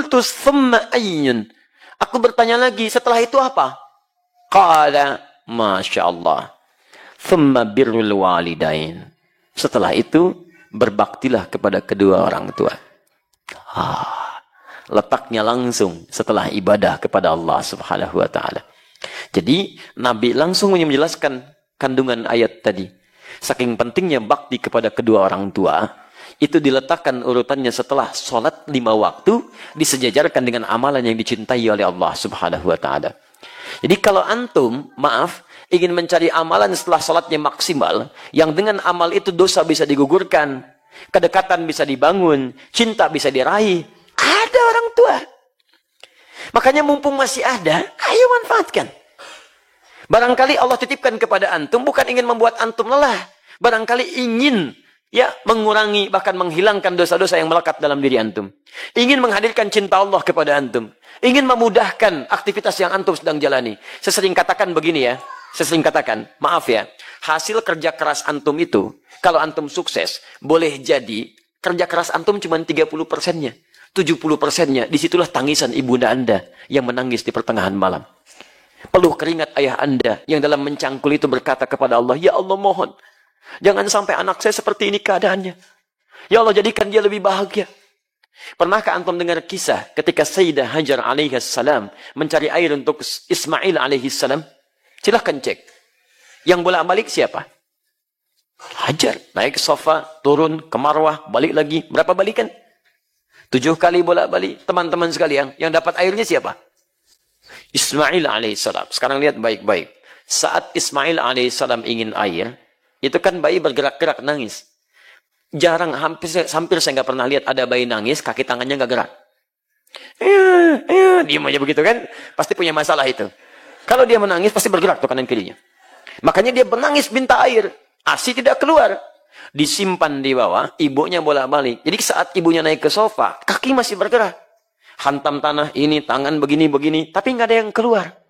Qultu thumma ayyun. Aku bertanya lagi, setelah itu apa? Qala, Masya Allah. Thumma birrul walidain. Setelah itu, berbaktilah kepada kedua orang tua. Letaknya langsung setelah ibadah kepada Allah Subhanahu wa ta'ala. Jadi, Nabi langsung menjelaskan kandungan ayat tadi. Saking pentingnya bakti kepada kedua orang tua, itu diletakkan urutannya setelah sholat 5 waktu, disejajarkan dengan amalan yang dicintai oleh Allah Subhanahu wa ta'ala. Jadi kalau antum, maaf, ingin mencari amalan setelah sholatnya maksimal, yang dengan amal itu dosa bisa digugurkan, kedekatan bisa dibangun, cinta bisa diraih, ada orang tua. Makanya mumpung masih ada, ayo manfaatkan. Barangkali Allah titipkan kepada antum, bukan ingin membuat antum lelah. Barangkali ingin mengurangi, bahkan menghilangkan dosa-dosa yang melekat dalam diri antum. Ingin menghadirkan cinta Allah kepada antum. Ingin memudahkan aktivitas yang antum sedang jalani. Saya sering katakan begini ya. Saya sering katakan, maaf ya, hasil kerja keras antum itu, kalau antum sukses, boleh jadi kerja keras antum cuma 30%-nya. 70%-nya, disitulah tangisan ibunda Anda yang menangis di pertengahan malam. Peluh keringat ayah Anda yang dalam mencangkul itu berkata kepada Allah, ya Allah mohon, jangan sampai anak saya seperti ini keadaannya. Ya Allah jadikan dia lebih bahagia. Pernahkah antum dengar kisah ketika Sayyidah Hajar alaihissalam mencari air untuk Ismail alaihissalam? Silahkan cek. Yang bolak-balik siapa? Hajar. Naik ke sofa, turun ke Marwah, balik lagi. Berapa balikan? 7 kali bolak-balik. Teman-teman sekalian, yang dapat airnya siapa? Ismail alaihissalam. Sekarang lihat baik-baik. Saat Ismail alaihissalam ingin air, itu kan bayi bergerak-gerak nangis. Jarang, hampir saya nggak pernah lihat ada bayi nangis, kaki tangannya nggak gerak. Diam aja begitu kan? Pasti punya masalah itu. Kalau dia menangis, pasti bergerak tuh kanan kirinya. Makanya dia menangis minta air. ASI tidak keluar. Disimpan di bawah, ibunya bolak-balik. Jadi saat ibunya naik ke sofa, kaki masih bergerak. Hantam tanah ini, tangan begini-begini. Tapi nggak ada yang keluar.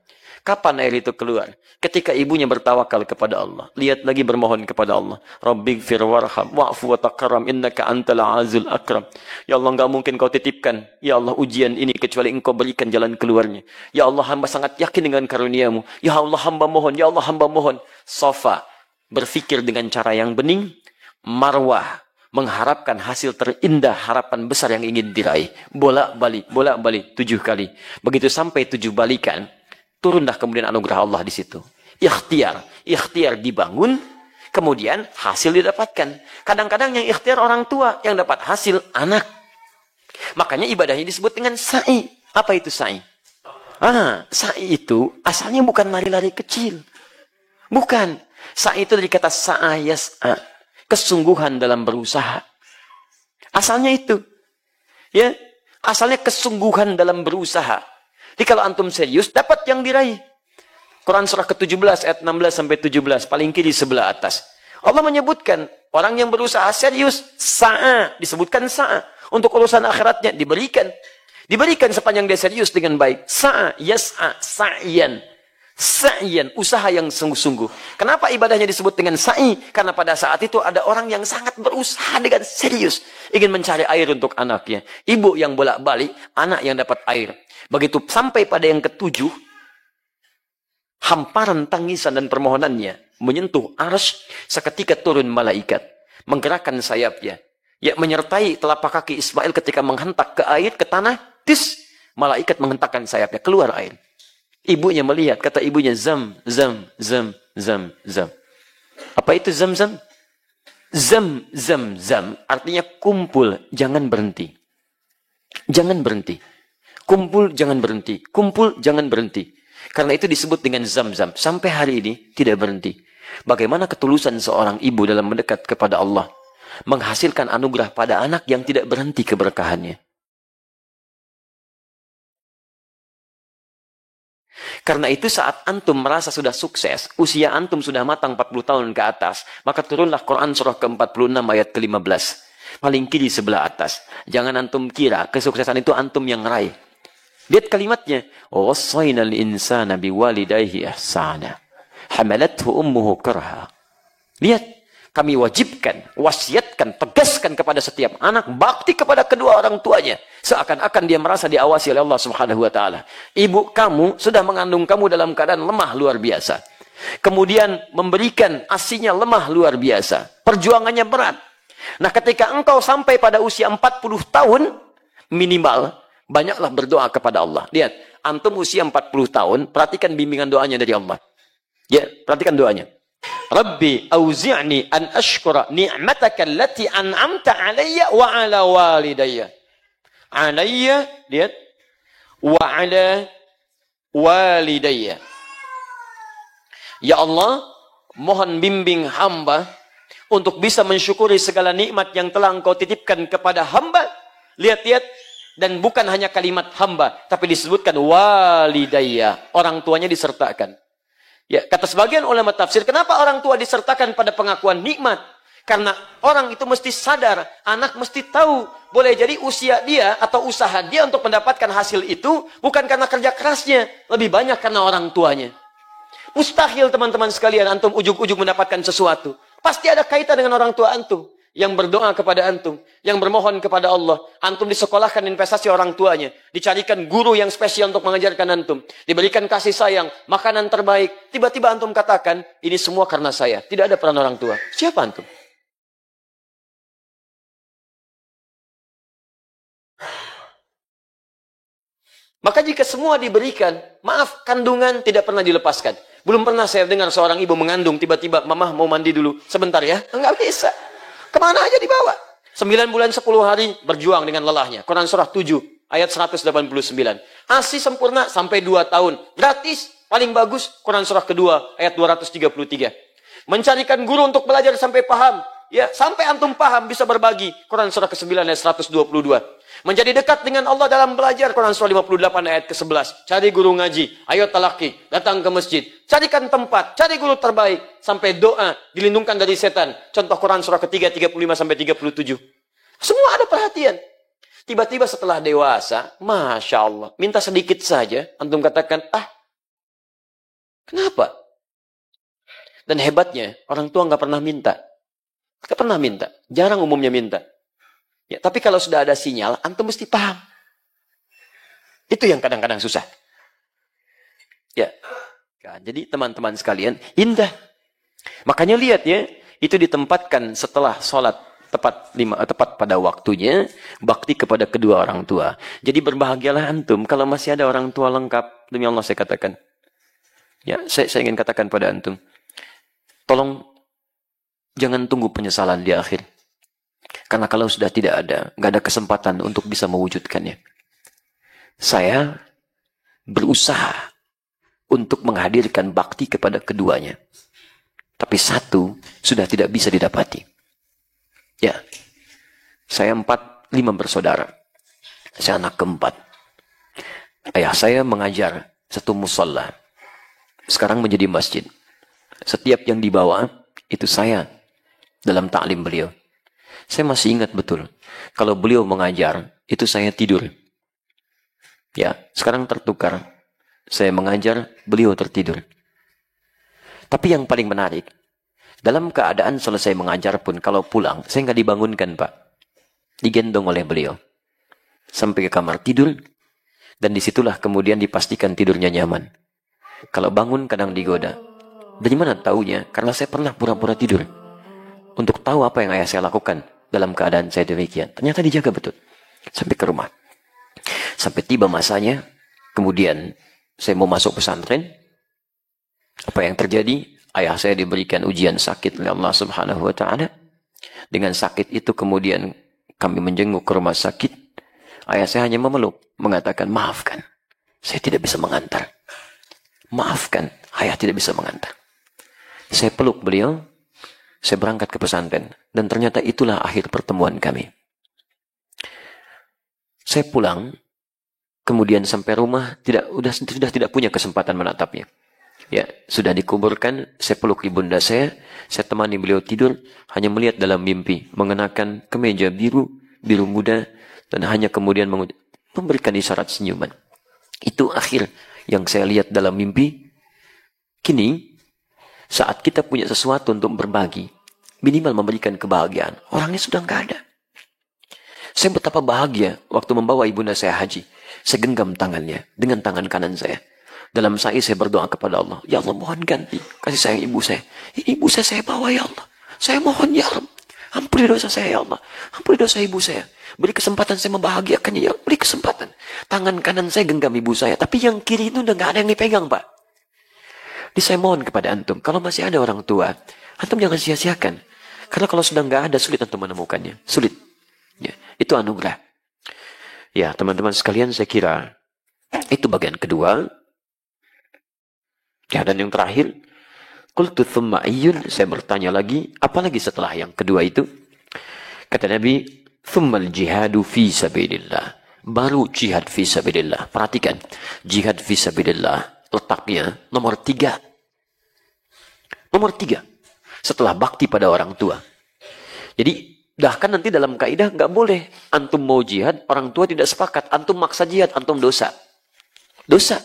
Kapan air itu keluar? Ketika ibunya bertawakal kepada Allah. Lihat lagi bermohon kepada Allah. Rabbighfir warham wa'fu wa takaram innaka antal azul akram. Ya Allah, enggak mungkin kau titipkan. Ya Allah, ujian ini kecuali engkau berikan jalan keluarnya. Ya Allah, hamba sangat yakin dengan karuniamu. Ya Allah, hamba mohon. Ya Allah, hamba mohon. Sofa berfikir dengan cara yang bening. Marwah mengharapkan hasil terindah, harapan besar yang ingin diraih. Bolak-balik 7 kali. Begitu sampai 7 balikan, turunlah kemudian anugerah Allah di situ. Ikhtiar dibangun, kemudian hasil didapatkan. Kadang-kadang yang ikhtiar orang tua, yang dapat hasil anak. Makanya ibadahnya disebut dengan sa'i. Apa itu sa'i? Sa'i itu asalnya bukan lari-lari kecil. Bukan. Sa'i itu dari kata sa'a yas'a. Kesungguhan dalam berusaha. Asalnya itu. Ya, asalnya kesungguhan dalam berusaha. Jadi kalau antum serius, dapat yang diraih. Quran surah ke-17 ayat 16 sampai 17, paling kiri sebelah atas. Allah menyebutkan orang yang berusaha serius, sa'a, disebutkan sa'a. Untuk urusan akhiratnya diberikan. Diberikan sepanjang dia serius dengan baik. Sa'a, yas'a, sa'yan. Sa'yan, usaha yang sungguh-sungguh. Kenapa ibadahnya disebut dengan sa'i? Karena pada saat itu ada orang yang sangat berusaha dengan serius. Ingin mencari air untuk anaknya. Ibu yang bolak-balik, anak yang dapat air. Begitu sampai pada yang ke-7, hamparan tangisan dan permohonannya menyentuh arsy, seketika turun malaikat. Menggerakkan sayapnya. Ya, menyertai telapak kaki Ismail ketika menghentak ke air, ke tanah. Malaikat menghentakkan sayapnya, keluar air. Ibunya melihat, kata ibunya, zam. Apa itu zam? Zam. Artinya kumpul, jangan berhenti. Jangan berhenti. Kumpul, jangan berhenti. Kumpul, jangan berhenti. Karena itu disebut dengan zam-zam. Sampai hari ini tidak berhenti. Bagaimana ketulusan seorang ibu dalam mendekat kepada Allah. Menghasilkan anugerah pada anak yang tidak berhenti keberkahannya. Karena itu saat antum merasa sudah sukses, usia antum sudah matang 40 tahun ke atas, maka turunlah Quran surah ke-46 ayat ke-15. Paling kiri sebelah atas. Jangan antum kira kesuksesan itu antum yang raih. Lihat kalimatnya. Wassaynal insana biwalidayhi ihsana. Hamalathu ummuhu karha. Lihat. Kami wajibkan, wasiatkan, tegaskan kepada setiap anak bakti kepada kedua orang tuanya. Seakan-akan dia merasa diawasi oleh Allah Subhanahu wa taala. Ibu kamu sudah mengandung kamu dalam keadaan lemah luar biasa. Kemudian memberikan ASINya lemah luar biasa. Perjuangannya berat. Nah, ketika engkau sampai pada usia 40 tahun minimal, banyaklah berdoa kepada Allah. Lihat, antum usia 40 tahun, perhatikan bimbingan doanya dari Allah. Ya, perhatikan doanya. Rabbi auzi'ni an ashkura ni'mataka allati an'amta alayya wa ala walidayya. Alayya, lihat, wa ala walidayya. Ya Allah, mohon bimbing hamba untuk bisa mensyukuri segala nikmat yang telah engkau titipkan kepada hamba. Lihat-lihat, dan bukan hanya kalimat hamba, tapi disebutkan walidayya, orang tuanya disertakan. Ya, kata sebagian ulama tafsir, kenapa orang tua disertakan pada pengakuan nikmat? Karena orang itu mesti sadar, anak mesti tahu, boleh jadi usia dia atau usaha dia untuk mendapatkan hasil itu bukan karena kerja kerasnya, lebih banyak karena orang tuanya. Mustahil teman-teman sekalian antum ujug-ujug mendapatkan sesuatu. Pasti ada kaitan dengan orang tua antum yang berdoa kepada antum, yang bermohon kepada Allah. Antum disekolahkan investasi orang tuanya, dicarikan guru yang spesial untuk mengajarkan antum, diberikan kasih sayang, makanan terbaik. Tiba-tiba antum katakan, ini semua karena saya. Tidak ada peran orang tua. Siapa antum? Maka jika semua diberikan, maaf, kandungan tidak pernah dilepaskan. Belum pernah saya dengar seorang ibu mengandung, tiba-tiba, mama mau mandi dulu, sebentar ya. Enggak bisa. Kemana aja dibawa. 9 bulan 10 hari berjuang dengan lelahnya. Quran surah 7, ayat 189. ASI sempurna sampai 2 tahun. Gratis, paling bagus, Quran surah kedua, ayat 233. Mencarikan guru untuk belajar sampai paham. Ya, sampai antum paham bisa berbagi. Quran surah ke-9 ayat 122. Menjadi dekat dengan Allah dalam belajar. Quran surah 58 ayat ke-11. Cari guru ngaji. Ayo talaki. Datang ke masjid. Carikan tempat. Cari guru terbaik. Sampai doa. Dilindungkan dari setan. Contoh Quran surah ketiga 35 sampai 37. Semua ada perhatian. Tiba-tiba setelah dewasa. Masya Allah. Minta sedikit saja. Antum katakan, kenapa? Dan hebatnya. Orang tua nggak pernah minta. Nggak pernah minta. Jarang umumnya minta. Ya, tapi kalau sudah ada sinyal, antum mesti paham. Itu yang kadang-kadang susah. Ya, jadi teman-teman sekalian, indah. Makanya lihat ya, itu ditempatkan setelah sholat tepat pada waktunya, bakti kepada kedua orang tua. Jadi berbahagialah antum kalau masih ada orang tua lengkap. Demi Allah saya katakan. Ya, saya ingin katakan pada antum, tolong jangan tunggu penyesalan di akhir. Karena kalau sudah tidak ada, nggak ada kesempatan untuk bisa mewujudkannya. Saya berusaha untuk menghadirkan bakti kepada keduanya. Tapi satu sudah tidak bisa didapati. Ya, saya 5 bersaudara. Saya anak keempat. Ayah saya mengajar satu musalla. Sekarang menjadi masjid. Setiap yang dibawa, itu saya dalam taklim beliau. Saya masih ingat betul. Kalau beliau mengajar, itu saya tidur. Ya, sekarang tertukar. Saya mengajar, beliau tertidur. Tapi yang paling menarik, dalam keadaan selesai mengajar pun, kalau pulang, saya nggak dibangunkan, Pak. Digendong oleh beliau. Sampai ke kamar tidur, dan disitulah kemudian dipastikan tidurnya nyaman. Kalau bangun, kadang digoda. Dari mana taunya? Karena saya pernah pura-pura tidur. Untuk tahu apa yang ayah saya lakukan dalam keadaan saya demikian. Ternyata dijaga betul. Sampai ke rumah. Sampai tiba masanya, kemudian saya mau masuk pesantren. Apa yang terjadi? Ayah saya diberikan ujian sakit oleh Allah Subhanahu wa taala. Dengan sakit itu kemudian kami menjenguk ke rumah sakit. Ayah saya hanya memeluk, mengatakan, maafkan, saya tidak bisa mengantar. Maafkan, ayah tidak bisa mengantar. Saya peluk beliau. Saya berangkat ke pesantren. Dan ternyata itulah akhir pertemuan kami. Saya pulang. Kemudian sampai rumah. Sudah tidak punya kesempatan menatapnya. Ya, sudah dikuburkan. Saya peluk ibunda saya. Saya temani beliau tidur. Hanya melihat dalam mimpi. Mengenakan kemeja biru muda. Dan hanya kemudian memberikan isyarat senyuman. Itu akhir yang saya lihat dalam mimpi. Kini, saat kita punya sesuatu untuk berbagi, minimal memberikan kebahagiaan, orangnya sudah nggak ada. Saya betapa bahagia waktu membawa ibunda saya haji. Saya genggam tangannya dengan tangan kanan saya. Dalam sa'i saya berdoa kepada Allah. Ya Allah, mohon ganti kasih sayang ibu saya. Ini ibu saya bawa ya Allah. Saya mohon ya Allah. Ampuni dosa saya ya Allah. Ampuni dosa ibu saya. Beri kesempatan saya membahagiakannya ya Allah. Beri kesempatan. Tangan kanan saya genggam ibu saya. Tapi yang kiri itu udah gak ada yang dipegang, Pak. Jadi saya mohon kepada antum. Kalau masih ada orang tua, antum jangan sia-siakan. Karena kalau sudah gak ada, sulit antum menemukannya. Sulit. Ya, itu anugerah. Ya, teman-teman sekalian, saya kira itu bagian kedua. Ya, dan yang terakhir, qultu thumma ayyun, saya bertanya lagi, apalagi setelah yang kedua itu? Kata Nabi, thummal jihadu fi sabilillah. Baru jihad fi sabilillah. Perhatikan, jihad fi sabilillah letaknya nomor 3. Nomor 3. Setelah bakti pada orang tua. Jadi, bahkan nanti dalam kaidah nggak boleh antum mau jihad, orang tua tidak sepakat, antum maksa jihad, antum dosa. Dosa.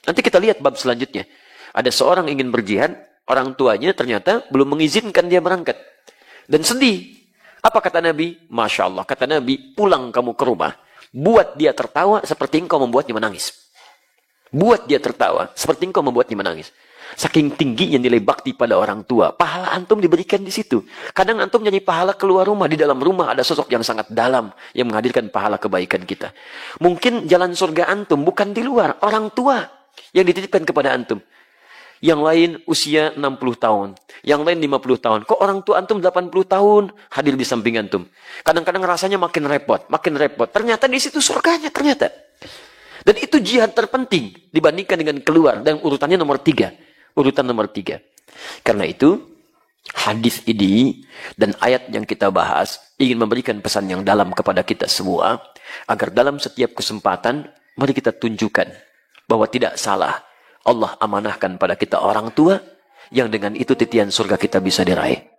Nanti kita lihat bab selanjutnya. Ada seorang ingin berjihad, orang tuanya ternyata belum mengizinkan dia berangkat. Dan sedih. Apa kata Nabi? Masya Allah. Kata Nabi, pulang kamu ke rumah. Buat dia tertawa seperti engkau membuatnya menangis. Buat dia tertawa seperti engkau membuatnya menangis. Saking tingginya nilai bakti pada orang tua. Pahala antum diberikan di situ. Kadang antum nyanyi pahala keluar rumah. Di dalam rumah ada sosok yang sangat dalam. Yang menghadirkan pahala kebaikan kita. Mungkin jalan surga antum bukan di luar. Orang tua yang dititipkan kepada antum. Yang lain usia 60 tahun. Yang lain 50 tahun. Kok orang tua antum 80 tahun hadir di samping antum? Kadang-kadang rasanya makin repot. Makin repot. Ternyata di situ surganya. Ternyata. Dan itu jihad terpenting. Dibandingkan dengan keluar. Dan urutannya nomor 3. Urutan nomor 3. Karena itu, hadis ini dan ayat yang kita bahas ingin memberikan pesan yang dalam kepada kita semua. Agar dalam setiap kesempatan, mari kita tunjukkan bahwa tidak salah. Allah amanahkan pada kita orang tua yang dengan itu titian surga kita bisa diraih.